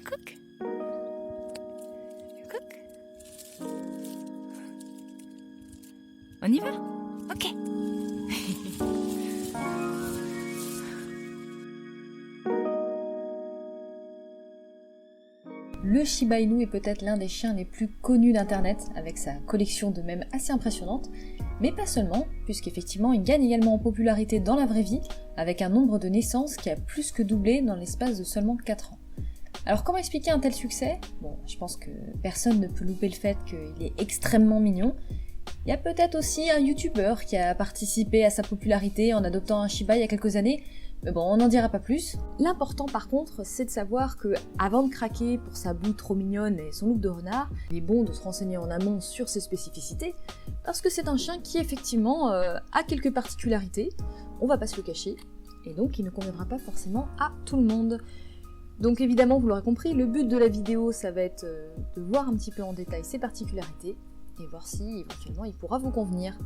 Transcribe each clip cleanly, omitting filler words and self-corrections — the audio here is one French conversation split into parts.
Coucou. Coucou. On y va? Ok. Le Shiba Inu est peut-être l'un des chiens les plus connus d'internet, avec sa collection de mèmes assez impressionnante, mais pas seulement, puisqu'effectivement il gagne également en popularité dans la vraie vie, avec un nombre de naissances qui a plus que doublé dans l'espace de seulement 4 ans. Alors comment expliquer un tel succès? Bon, je pense que personne ne peut louper le fait qu'il est extrêmement mignon. Il y a peut-être aussi un youtubeur qui a participé à sa popularité en adoptant un Shiba il y a quelques années, mais bon, on n'en dira pas plus. L'important par contre, c'est de savoir que, avant de craquer pour sa boue trop mignonne et son look de renard, il est bon de se renseigner en amont sur ses spécificités, parce que c'est un chien qui effectivement a quelques particularités, on va pas se le cacher, et donc il ne conviendra pas forcément à tout le monde. Donc évidemment, vous l'aurez compris, le but de la vidéo, ça va être de voir un petit peu en détail ses particularités, et voir si éventuellement il pourra vous convenir.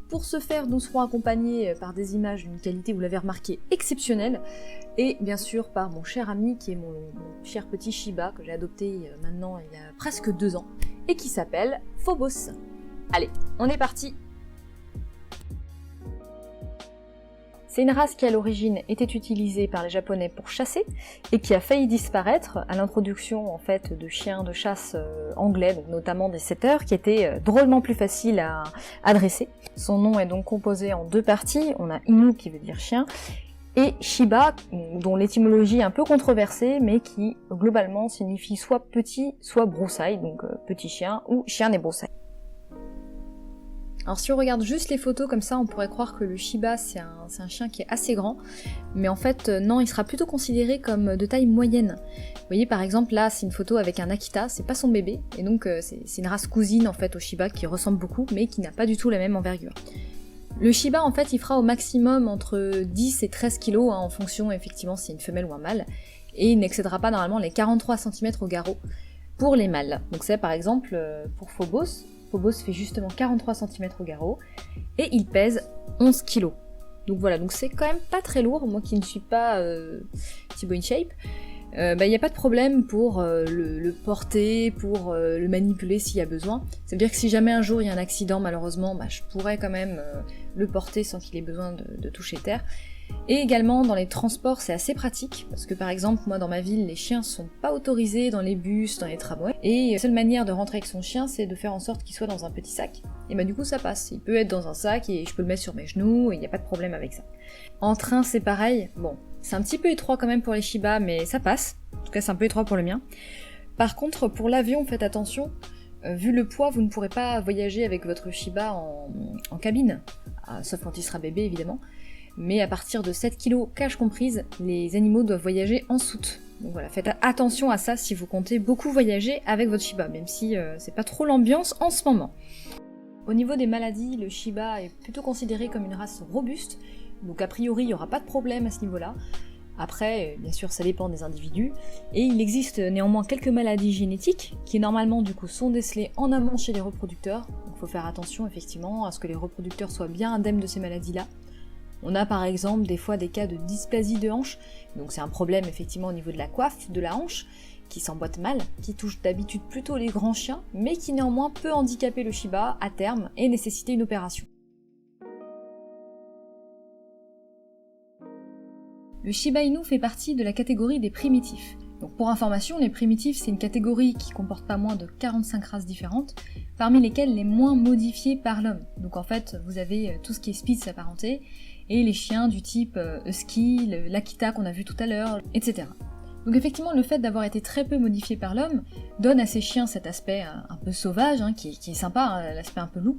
Pour ce faire, nous serons accompagnés par des images d'une qualité, vous l'avez remarqué, exceptionnelle, et bien sûr par mon cher ami qui est mon cher petit Shiba que j'ai adopté maintenant il y a presque 2 ans, et qui s'appelle Phobos. Allez, on est parti! C'est une race qui à l'origine était utilisée par les Japonais pour chasser et qui a failli disparaître à l'introduction en fait de chiens de chasse anglais, donc notamment des setters, qui étaient drôlement plus faciles à dresser. Son nom est donc composé en 2 parties, on a Inu qui veut dire chien, et Shiba, dont l'étymologie est un peu controversée, mais qui globalement signifie soit petit, soit broussaille, donc petit chien ou chien des broussailles. Alors si on regarde juste les photos comme ça, on pourrait croire que le Shiba c'est un chien qui est assez grand, mais en fait non, il sera plutôt considéré comme de taille moyenne. Vous voyez par exemple là c'est une photo avec un Akita, c'est pas son bébé, et donc c'est une race cousine en fait au Shiba qui ressemble beaucoup, mais qui n'a pas du tout la même envergure. Le Shiba en fait il fera au maximum entre 10 et 13 kg hein, en fonction effectivement si c'est une femelle ou un mâle, et il n'excédera pas normalement les 43 cm au garrot pour les mâles. Donc c'est par exemple pour Phobos. Phobos fait justement 43 cm au garrot, et il pèse 11 kg. Donc voilà, donc c'est quand même pas très lourd, moi qui ne suis pas Thibaut InShape, il n'y a pas de problème pour le porter, pour le manipuler s'il y a besoin. Ça veut dire que si jamais un jour il y a un accident malheureusement, je pourrais quand même le porter sans qu'il ait besoin de toucher terre. Et également dans les transports c'est assez pratique, parce que par exemple moi dans ma ville les chiens sont pas autorisés dans les bus, dans les tramways, et la seule manière de rentrer avec son chien c'est de faire en sorte qu'il soit dans un petit sac, et du coup ça passe, il peut être dans un sac et je peux le mettre sur mes genoux et il n'y a pas de problème avec ça. En train c'est pareil, bon c'est un petit peu étroit quand même pour les Shiba mais ça passe, en tout cas c'est un peu étroit pour le mien. Par contre pour l'avion faites attention, vu le poids vous ne pourrez pas voyager avec votre Shiba en cabine, sauf quand il sera bébé évidemment. Mais à partir de 7 kg, cage comprise, les animaux doivent voyager en soute. Donc voilà, faites attention à ça si vous comptez beaucoup voyager avec votre Shiba, même si c'est pas trop l'ambiance en ce moment. Au niveau des maladies, le Shiba est plutôt considéré comme une race robuste, donc a priori il n'y aura pas de problème à ce niveau-là. Après, bien sûr, ça dépend des individus, et il existe néanmoins quelques maladies génétiques qui normalement du coup sont décelées en amont chez les reproducteurs, donc il faut faire attention effectivement à ce que les reproducteurs soient bien indemnes de ces maladies-là. On a par exemple des fois des cas de dysplasie de hanche, donc c'est un problème effectivement au niveau de la coiffe de la hanche, qui s'emboîte mal, qui touche d'habitude plutôt les grands chiens, mais qui néanmoins peut handicaper le Shiba à terme et nécessiter une opération. Le Shiba Inu fait partie de la catégorie des primitifs. Donc pour information, les primitifs c'est une catégorie qui comporte pas moins de 45 races différentes, parmi lesquelles les moins modifiées par l'homme. Donc en fait, vous avez tout ce qui est Spitz apparenté, et les chiens du type Husky, l'Akita qu'on a vu tout à l'heure, etc. Donc effectivement, le fait d'avoir été très peu modifié par l'homme donne à ces chiens cet aspect un peu sauvage, qui est sympa, l'aspect un peu loup,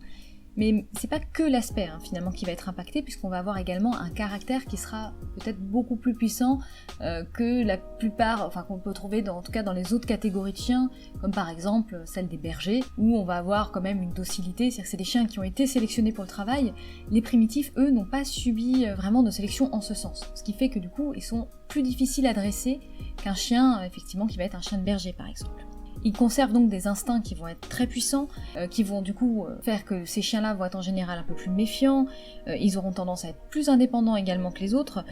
mais c'est pas que l'aspect finalement qui va être impacté, puisqu'on va avoir également un caractère qui sera peut-être beaucoup plus puissant que la plupart, qu'on peut trouver en tout cas dans les autres catégories de chiens, comme par exemple celle des bergers, où on va avoir quand même une docilité, c'est-à-dire que c'est des chiens qui ont été sélectionnés pour le travail. Les primitifs, eux, n'ont pas subi vraiment de sélection en ce sens, ce qui fait que du coup, ils sont plus difficiles à dresser qu'un chien, effectivement, qui va être un chien de berger par exemple. Ils conservent donc des instincts qui vont être très puissants, qui vont du coup faire que ces chiens-là vont être en général un peu plus méfiants, ils auront tendance à être plus indépendants également que les autres,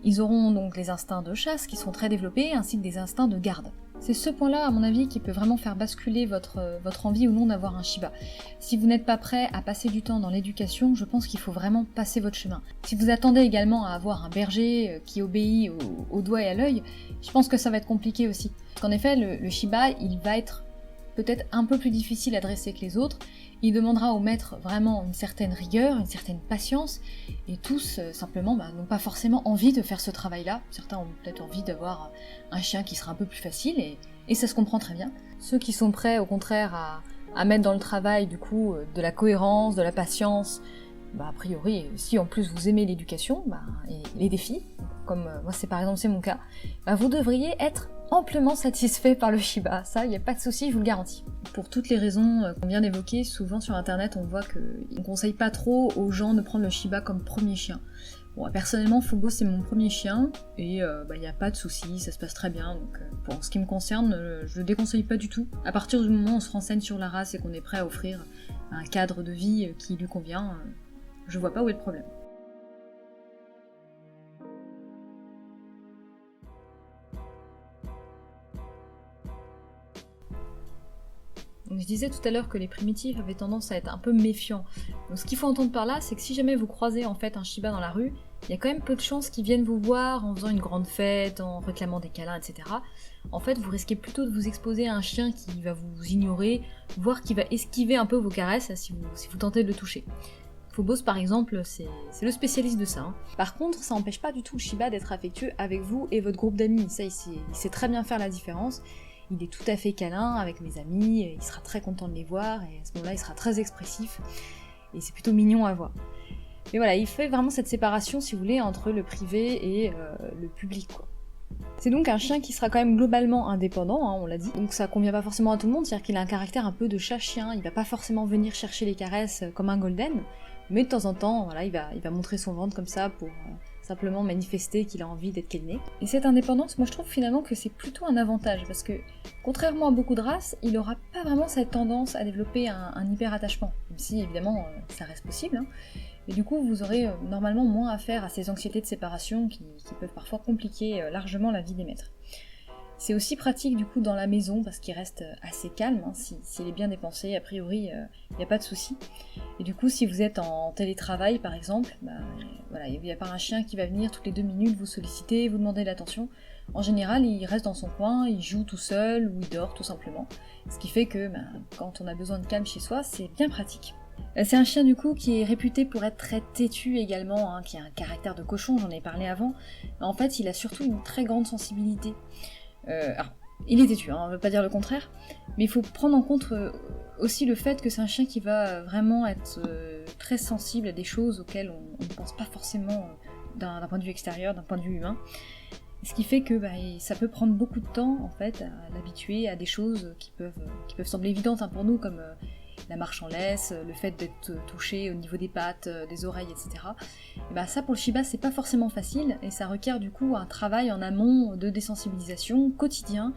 Ils auront donc les instincts de chasse qui seront très développés, ainsi que des instincts de garde. C'est ce point-là, à mon avis, qui peut vraiment faire basculer votre envie ou non d'avoir un Shiba. Si vous n'êtes pas prêt à passer du temps dans l'éducation, je pense qu'il faut vraiment passer votre chemin. Si vous attendez également à avoir un berger qui obéit au doigt et à l'œil, je pense que ça va être compliqué aussi. Parce qu'en effet, le Shiba, il va être peut-être un peu plus difficile à dresser que les autres. Il demandera au maître vraiment une certaine rigueur, une certaine patience, et tous simplement n'ont pas forcément envie de faire ce travail-là. Certains ont peut-être envie d'avoir un chien qui sera un peu plus facile, et ça se comprend très bien. Ceux qui sont prêts au contraire à mettre dans le travail du coup de la cohérence, de la patience, a priori, si en plus vous aimez l'éducation et les défis, comme moi par exemple c'est mon cas, vous devriez être amplement satisfait par le Shiba, ça y a pas de souci, je vous le garantis. Pour toutes les raisons qu'on vient d'évoquer, souvent sur internet on voit qu'on conseille pas trop aux gens de prendre le Shiba comme premier chien. Bon, personnellement, Phobos c'est mon premier chien, et y a pas de souci, ça se passe très bien, donc pour ce qui me concerne, je le déconseille pas du tout. À partir du moment où on se renseigne sur la race et qu'on est prêt à offrir un cadre de vie qui lui convient, je vois pas où est le problème. Donc je disais tout à l'heure que les primitifs avaient tendance à être un peu méfiants. Donc ce qu'il faut entendre par là, c'est que si jamais vous croisez en fait un Shiba dans la rue, il y a quand même peu de chances qu'ils viennent vous voir en faisant une grande fête, en réclamant des câlins, etc. En fait, vous risquez plutôt de vous exposer à un chien qui va vous ignorer, voire qui va esquiver un peu vos caresses si vous tentez de le toucher. Phobos par exemple, c'est le spécialiste de ça. Hein. Par contre, ça n'empêche pas du tout le Shiba d'être affectueux avec vous et votre groupe d'amis. Ça, il sait très bien faire la différence. Il est tout à fait câlin avec mes amis, il sera très content de les voir, et à ce moment-là, il sera très expressif, et c'est plutôt mignon à voir. Mais voilà, il fait vraiment cette séparation, si vous voulez, entre le privé et le public, quoi. C'est donc un chien qui sera quand même globalement indépendant, hein, on l'a dit, donc ça convient pas forcément à tout le monde, c'est-à-dire qu'il a un caractère un peu de chat-chien, il va pas forcément venir chercher les caresses comme un golden, mais de temps en temps, voilà, il va montrer son ventre comme ça pour simplement manifester qu'il a envie d'être câliné. Et cette indépendance, moi je trouve finalement que c'est plutôt un avantage, parce que contrairement à beaucoup de races, il aura pas vraiment cette tendance à développer un hyper-attachement, même si évidemment ça reste possible, hein. Et du coup vous aurez normalement moins affaire à ces anxiétés de séparation qui peuvent parfois compliquer largement la vie des maîtres. C'est aussi pratique du coup dans la maison parce qu'il reste assez calme, hein. S'il est bien dépensé, a priori il n'y a pas de souci. Et du coup si vous êtes en télétravail par exemple, voilà, il n'y a pas un chien qui va venir toutes les 2 minutes vous solliciter, vous demander de l'attention. En général il reste dans son coin, il joue tout seul ou il dort tout simplement. Ce qui fait que quand on a besoin de calme chez soi, c'est bien pratique. C'est un chien du coup qui est réputé pour être très têtu également, hein, qui a un caractère de cochon, j'en ai parlé avant. En fait il a surtout une très grande sensibilité. Alors, il est têtu, hein, on ne veut pas dire le contraire, mais il faut prendre en compte aussi le fait que c'est un chien qui va vraiment être très sensible à des choses auxquelles on ne pense pas forcément d'un point de vue extérieur, d'un point de vue humain. Ce qui fait que ça peut prendre beaucoup de temps en fait à l'habituer à des choses qui peuvent sembler évidentes, hein, pour nous, comme la marche en laisse, le fait d'être touché au niveau des pattes, des oreilles, etc. Et ça pour le Shiba c'est pas forcément facile, et ça requiert du coup un travail en amont de désensibilisation quotidien.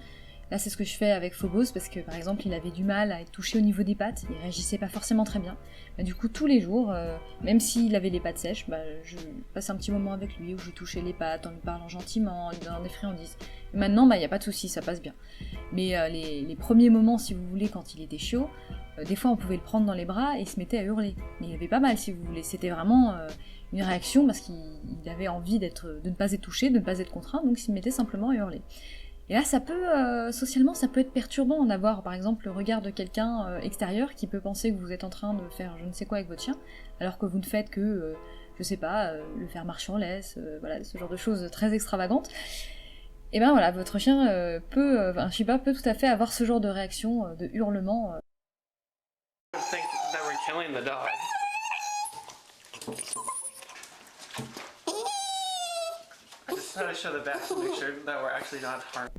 Là c'est ce que je fais avec Phobos, parce que par exemple il avait du mal à être touché au niveau des pattes, il réagissait pas forcément très bien. Du coup tous les jours, même s'il avait les pattes sèches, je passe un petit moment avec lui où je touchais les pattes en lui parlant gentiment, en lui donnant des friandises. Et maintenant y a pas de souci, ça passe bien. Mais les premiers moments, si vous voulez, quand il était chiot, des fois on pouvait le prendre dans les bras et il se mettait à hurler. Mais il avait pas mal, si vous voulez, c'était vraiment une réaction parce qu'il avait envie de ne pas être touché, de ne pas être contraint, donc il se mettait simplement à hurler. Et là, ça peut, socialement, ça peut être perturbant d'avoir, par exemple, le regard de quelqu'un extérieur qui peut penser que vous êtes en train de faire je ne sais quoi avec votre chien, alors que vous ne faites que, je sais pas, le faire marcher en laisse, voilà, ce genre de choses très extravagantes. Et voilà, votre chien un Shiba peut tout à fait avoir ce genre de réaction, de hurlement.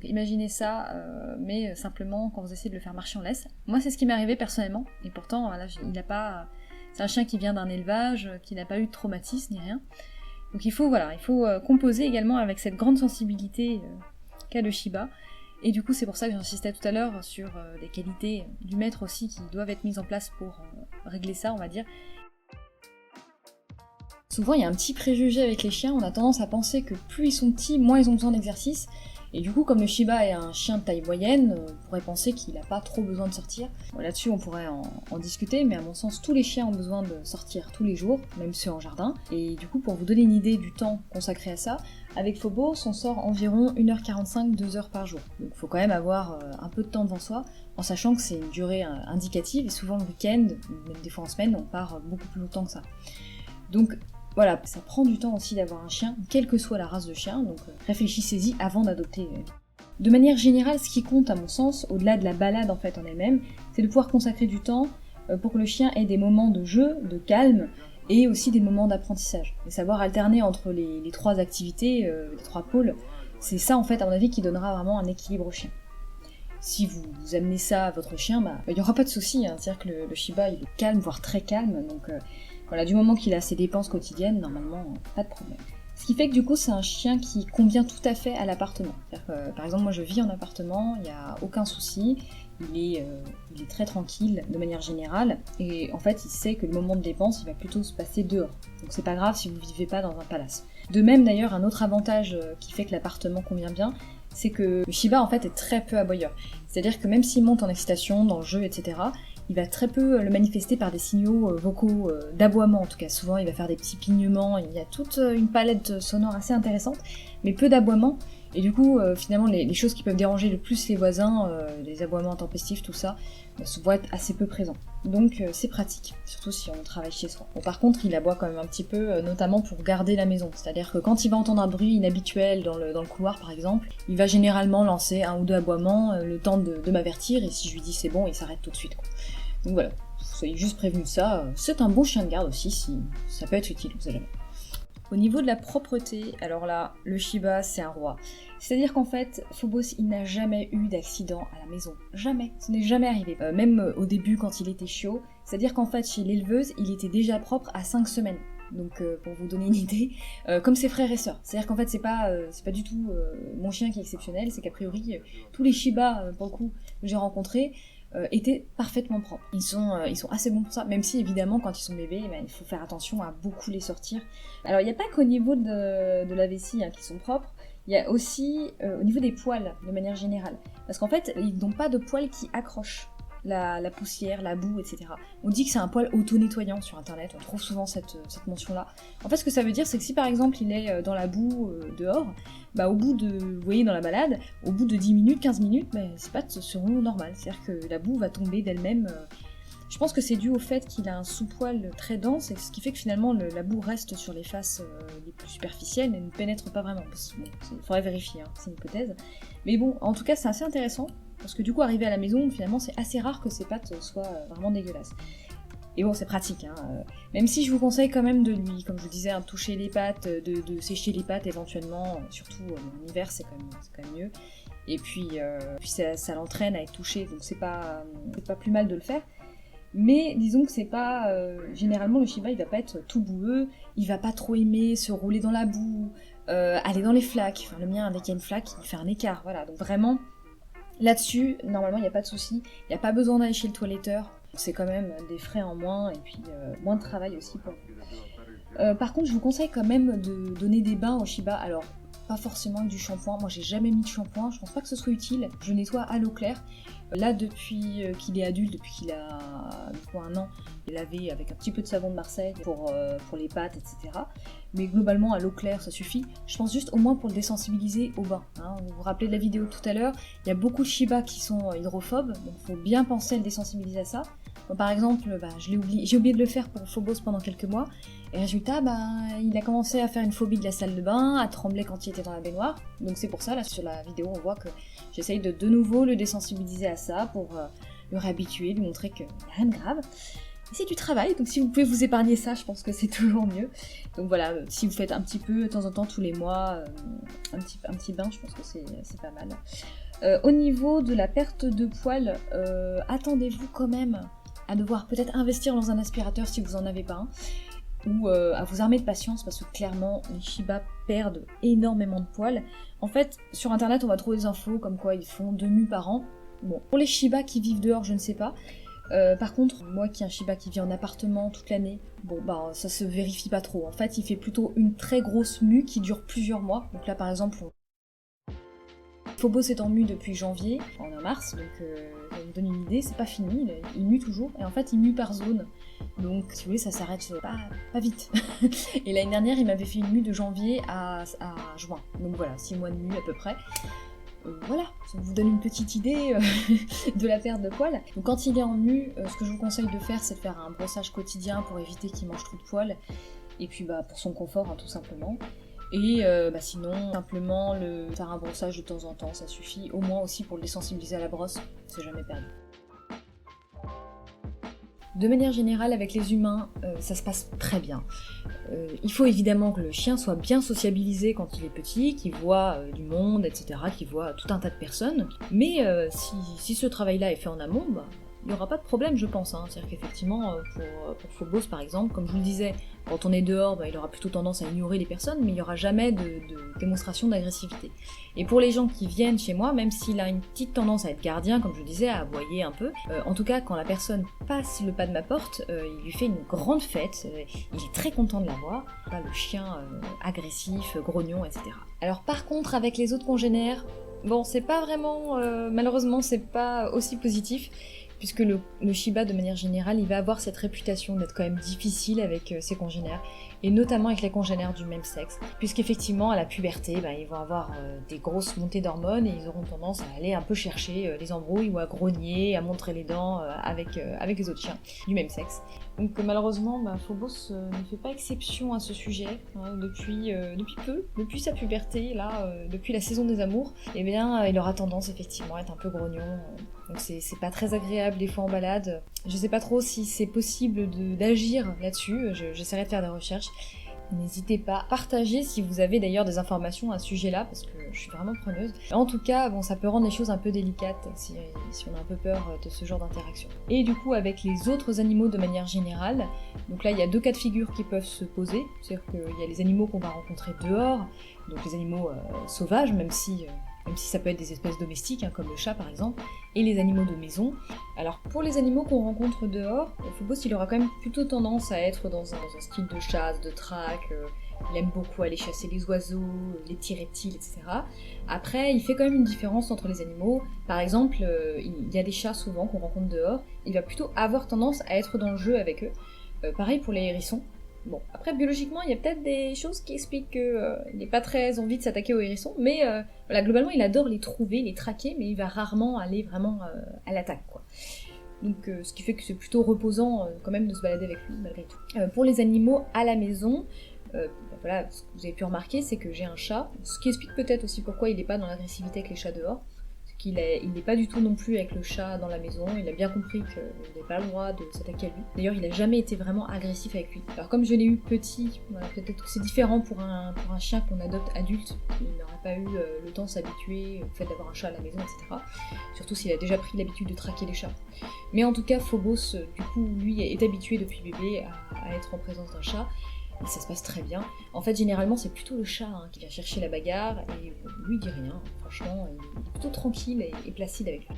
Imaginez ça, mais simplement quand vous essayez de le faire marcher en laisse. Moi, c'est ce qui m'est arrivé personnellement, et pourtant, voilà, c'est un chien qui vient d'un élevage, qui n'a pas eu de traumatisme ni rien. Donc il faut composer également avec cette grande sensibilité qu'a le Shiba. Et du coup, c'est pour ça que j'insistais tout à l'heure sur les qualités du maître aussi qui doivent être mises en place pour régler ça, on va dire. Souvent, il y a un petit préjugé avec les chiens, on a tendance à penser que plus ils sont petits, moins ils ont besoin d'exercice. Et du coup, comme le Shiba est un chien de taille moyenne, on pourrait penser qu'il n'a pas trop besoin de sortir. Bon, là-dessus, on pourrait en discuter, mais à mon sens, tous les chiens ont besoin de sortir tous les jours, même ceux en jardin. Et du coup, pour vous donner une idée du temps consacré à ça, avec Phobos, on sort environ 1h45, 2h par jour. Donc il faut quand même avoir un peu de temps devant soi, en sachant que c'est une durée indicative, et souvent le week-end, même des fois en semaine, on part beaucoup plus longtemps que ça. Donc voilà, ça prend du temps aussi d'avoir un chien, quelle que soit la race de chien, donc réfléchissez-y avant d'adopter. De manière générale, ce qui compte à mon sens, au-delà de la balade en fait en elle-même, c'est de pouvoir consacrer du temps pour que le chien ait des moments de jeu, de calme, et aussi des moments d'apprentissage. Et savoir alterner entre les trois activités, les trois pôles, c'est ça en fait à mon avis qui donnera vraiment un équilibre au chien. Si vous amenez ça à votre chien, il n'y aura pas de souci, hein. C'est-à-dire que le Shiba il est calme, voire très calme, donc voilà, du moment qu'il a ses dépenses quotidiennes, normalement, pas de problème. Ce qui fait que du coup, c'est un chien qui convient tout à fait à l'appartement. Par exemple, moi je vis en appartement, il n'y a aucun souci, il est très tranquille de manière générale, et en fait, il sait que le moment de dépense, il va plutôt se passer dehors. Donc c'est pas grave si vous ne vivez pas dans un palace. De même d'ailleurs, un autre avantage qui fait que l'appartement convient bien, c'est que le Shiba en fait est très peu aboyeur. C'est-à-dire que même s'il monte en excitation dans le jeu, etc., il va très peu le manifester par des signaux vocaux d'aboiement en tout cas. Souvent il va faire des petits pignements, il y a toute une palette sonore assez intéressante, mais peu d'aboiements. Et du coup, finalement, les choses qui peuvent déranger le plus les voisins, les aboiements intempestifs, tout ça, vont être assez peu présents. Donc c'est pratique, surtout si on travaille chez soi. Bon, par contre, il aboie quand même un petit peu, notamment pour garder la maison. C'est-à-dire que quand il va entendre un bruit inhabituel dans le couloir, par exemple, il va généralement lancer un ou deux aboiements, le temps de m'avertir, et si je lui dis c'est bon, il s'arrête tout de suite, quoi. Donc voilà, soyez juste prévenus de ça. C'est un bon chien de garde aussi, si ça peut être utile, vous savez jamais. Au niveau de la propreté, alors là, le Shiba, c'est un roi. C'est-à-dire qu'en fait, Phobos, il n'a jamais eu d'accident à la maison. Jamais. Ce n'est jamais arrivé. Même au début, quand il était chiot. C'est-à-dire qu'en fait, chez l'éleveuse, il était déjà propre à 5 semaines. Donc, pour vous donner une idée, comme ses frères et sœurs. C'est-à-dire qu'en fait, c'est pas du tout mon chien qui est exceptionnel, c'est qu'a priori, tous les Shiba, pour le coup, que j'ai rencontrés, étaient parfaitement propres. Ils sont assez bons pour ça, même si évidemment quand ils sont bébés, il faut faire attention à beaucoup les sortir. Alors il n'y a pas qu'au niveau de la vessie qui sont propres, il y a aussi au niveau des poils de manière générale. Parce qu'en fait, ils n'ont pas de poils qui accrochent la poussière, la boue, etc. On dit que c'est un poil auto-nettoyant sur internet, on trouve souvent cette mention-là. En fait, ce que ça veut dire, c'est que si par exemple il est dans la boue dehors, au bout de, vous voyez dans la balade, au bout de 10 minutes, 15 minutes, ses pattes seront normales. C'est-à-dire que la boue va tomber d'elle-même. Je pense que c'est dû au fait qu'il a un sous-poil très dense, et ce qui fait que finalement la boue reste sur les faces les plus superficielles et ne pénètre pas vraiment. Il faudrait vérifier, c'est une hypothèse. Mais bon, en tout cas, c'est assez intéressant. Parce que du coup, arrivé à la maison, finalement, c'est assez rare que ses pattes soient vraiment dégueulasses. Et bon, c'est pratique, même si je vous conseille quand même de lui, comme je vous disais, toucher les pattes, de sécher les pattes éventuellement, surtout en hiver, c'est quand même mieux. Et puis ça l'entraîne à être touché, donc c'est pas plus mal de le faire. Mais disons que c'est pas... généralement, le Shiba, il va pas être tout boueux, il va pas trop aimer se rouler dans la boue, aller dans les flaques. Enfin, le mien, dès qu'il y a une flaque, il fait un écart, voilà. Donc vraiment... Là-dessus, normalement, il n'y a pas de souci. Il n'y a pas besoin d'aller chez le toiletteur. C'est quand même des frais en moins et puis moins de travail aussi pour vous. Par contre, je vous conseille quand même de donner des bains au Shiba. Alors, pas forcément avec du shampoing. Moi, j'ai jamais mis de shampoing. Je pense pas que ce soit utile. Je nettoie à l'eau claire. Là, depuis qu'il est adulte, depuis qu'il a du coup 1 an, il est lavé avec un petit peu de savon de Marseille pour les pattes, etc. Mais globalement, à l'eau claire, ça suffit. Je pense juste au moins pour le désensibiliser au bain. Vous vous rappelez de la vidéo tout à l'heure, il y a beaucoup de Shiba qui sont hydrophobes, donc il faut bien penser à le désensibiliser à ça. Bon, par exemple, j'ai oublié de le faire pour Phobos pendant quelques mois, et résultat, il a commencé à faire une phobie de la salle de bain, à trembler quand il était dans la baignoire. Donc c'est pour ça, là, sur la vidéo, on voit que j'essaye de nouveau le désensibiliser à ça, pour le réhabituer, lui montrer qu'il n'y a rien de grave. Et c'est du travail, donc si vous pouvez vous épargner ça, je pense que c'est toujours mieux. Donc voilà, si vous faites un petit peu, de temps en temps, tous les mois, un petit bain, je pense que c'est pas mal. Au niveau de la perte de poils, attendez-vous quand même à devoir peut-être investir dans un aspirateur si vous en avez pas un, ou à vous armer de patience, parce que clairement, les Shiba perdent énormément de poils. En fait, sur internet, on va trouver des infos comme quoi ils font 2 mues par an. Bon, pour les Shiba qui vivent dehors, je ne sais pas. Par contre, moi qui ai un Shiba qui vit en appartement toute l'année, bon bah ça se vérifie pas trop. En fait, il fait plutôt une très grosse mue qui dure plusieurs mois. Donc là par exemple, Phobos est en mue depuis janvier, on est en mars, donc ça vous donne une idée, c'est pas fini, il mue toujours, et en fait il mue par zone. Donc si vous voulez, ça s'arrête pas vite. Et l'année dernière, il m'avait fait une mue de janvier à juin. Donc voilà, 6 mois de mue à peu près. Voilà, ça vous donne une petite idée de la perte de poils. Donc quand il est en mue, ce que je vous conseille de faire, c'est de faire un brossage quotidien pour éviter qu'il mange trop de poils. Et puis bah pour son confort, hein, tout simplement. Et sinon, simplement faire un brossage de temps en temps, ça suffit. Au moins aussi pour le désensibiliser à la brosse, c'est jamais perdu. De manière générale, avec les humains, ça se passe très bien. Il faut évidemment que le chien soit bien sociabilisé quand il est petit, qu'il voit du monde, etc., qu'il voit tout un tas de personnes. Mais si ce travail-là est fait en amont, il n'y aura pas de problème, je pense. Hein. C'est-à-dire qu'effectivement, pour Phobos par exemple, comme je vous le disais, quand on est dehors, il aura plutôt tendance à ignorer les personnes, mais il n'y aura jamais de démonstration d'agressivité. Et pour les gens qui viennent chez moi, même s'il a une petite tendance à être gardien, comme je vous disais, à aboyer un peu, en tout cas, quand la personne passe le pas de ma porte, il lui fait une grande fête, il est très content de la voir, pas le chien agressif, grognon, etc. Alors par contre, avec les autres congénères, bon, c'est pas vraiment, malheureusement, c'est pas aussi positif, puisque le Shiba, de manière générale, il va avoir cette réputation d'être quand même difficile avec ses congénères, et notamment avec les congénères du même sexe, puisqu'effectivement, à la puberté, ils vont avoir des grosses montées d'hormones, et ils auront tendance à aller un peu chercher les embrouilles, ou à grogner, à montrer les dents avec les autres chiens du même sexe. Donc malheureusement, Phobos ne fait pas exception à ce sujet, hein, depuis sa puberté, là, depuis la saison des amours, il aura tendance effectivement à être un peu grognon, donc c'est pas très agréable des fois en balade. Je sais pas trop si c'est possible d'agir là-dessus, j'essaierai de faire des recherches. N'hésitez pas à partager si vous avez d'ailleurs des informations à ce sujet-là, parce que je suis vraiment preneuse. En tout cas, ça peut rendre les choses un peu délicates si on a un peu peur de ce genre d'interaction. Et du coup, avec les autres animaux de manière générale, donc là, il y a 2 cas de figure qui peuvent se poser. C'est-à-dire qu'il y a les animaux qu'on va rencontrer dehors, donc les animaux sauvages, même si ça peut être des espèces domestiques, hein, comme le chat par exemple, et les animaux de maison. Alors pour les animaux qu'on rencontre dehors, Phobos il aura quand même plutôt tendance à être dans un style de chasse, de traque, il aime beaucoup aller chasser les oiseaux, les petits reptiles, etc. Après, il fait quand même une différence entre les animaux. Par exemple, il y a des chats souvent qu'on rencontre dehors, il va plutôt avoir tendance à être dans le jeu avec eux. Pareil pour les hérissons. Bon, après, biologiquement, il y a peut-être des choses qui expliquent qu'il n'est pas très envie de s'attaquer aux hérissons, mais voilà, globalement, il adore les trouver, les traquer, mais il va rarement aller vraiment à l'attaque, quoi. Donc, ce qui fait que c'est plutôt reposant quand même de se balader avec lui, malgré tout. Pour les animaux à la maison, voilà, ce que vous avez pu remarquer, c'est que j'ai un chat, ce qui explique peut-être aussi pourquoi il n'est pas dans l'agressivité avec les chats dehors. Il n'est pas du tout non plus avec le chat dans la maison, il a bien compris qu'il n'avait pas le droit de s'attaquer à lui. D'ailleurs, il n'a jamais été vraiment agressif avec lui. Alors comme je l'ai eu petit, voilà, peut-être que c'est différent pour un chien qu'on adopte adulte, qui n'aura pas eu le temps de s'habituer au fait d'avoir un chat à la maison, etc. Surtout s'il a déjà pris l'habitude de traquer les chats. Mais en tout cas, Phobos, du coup, lui, est habitué depuis bébé à être en présence d'un chat. Et ça se passe très bien. En fait, généralement, c'est plutôt le chat qui vient chercher la bagarre, et lui, il dit rien. Franchement, il est plutôt tranquille et placide avec lui.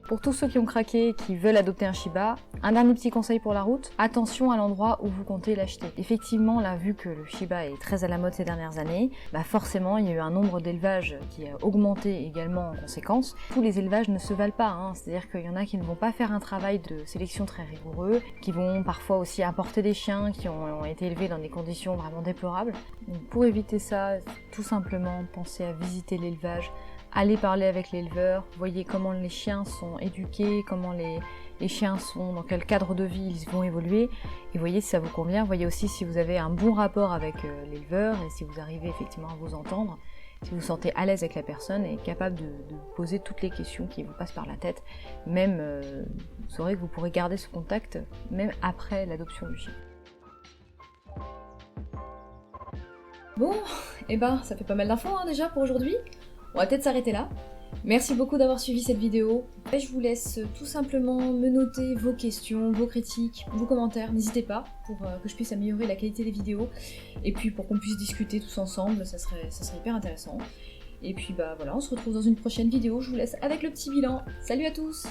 Pour tous ceux qui ont craqué et qui veulent adopter un Shiba, un dernier petit conseil pour la route, attention à l'endroit où vous comptez l'acheter. Effectivement, là, vu que le Shiba est très à la mode ces dernières années, forcément, il y a eu un nombre d'élevages qui a augmenté également en conséquence. Tous les élevages ne se valent pas, hein. C'est-à-dire qu'il y en a qui ne vont pas faire un travail de sélection très rigoureux, qui vont parfois aussi importer des chiens qui ont été élevés dans des conditions vraiment déplorables. Donc pour éviter ça, tout simplement, pensez à visiter l'élevage, allez parler avec l'éleveur, voyez comment les chiens sont éduqués, comment les chiens sont, dans quel cadre de vie ils vont évoluer, et voyez si ça vous convient, voyez aussi si vous avez un bon rapport avec l'éleveur, et si vous arrivez effectivement à vous entendre, si vous vous sentez à l'aise avec la personne et capable de poser toutes les questions qui vous passent par la tête, même vous saurez que vous pourrez garder ce contact même après l'adoption du chien. Bon, ça fait pas mal d'infos déjà pour aujourd'hui. On va peut-être s'arrêter là. Merci beaucoup d'avoir suivi cette vidéo. Et je vous laisse tout simplement me noter vos questions, vos critiques, vos commentaires. N'hésitez pas pour que je puisse améliorer la qualité des vidéos. Et puis pour qu'on puisse discuter tous ensemble, ça serait hyper intéressant. Et puis bah voilà, on se retrouve dans une prochaine vidéo, je vous laisse avec le petit bilan. Salut à tous!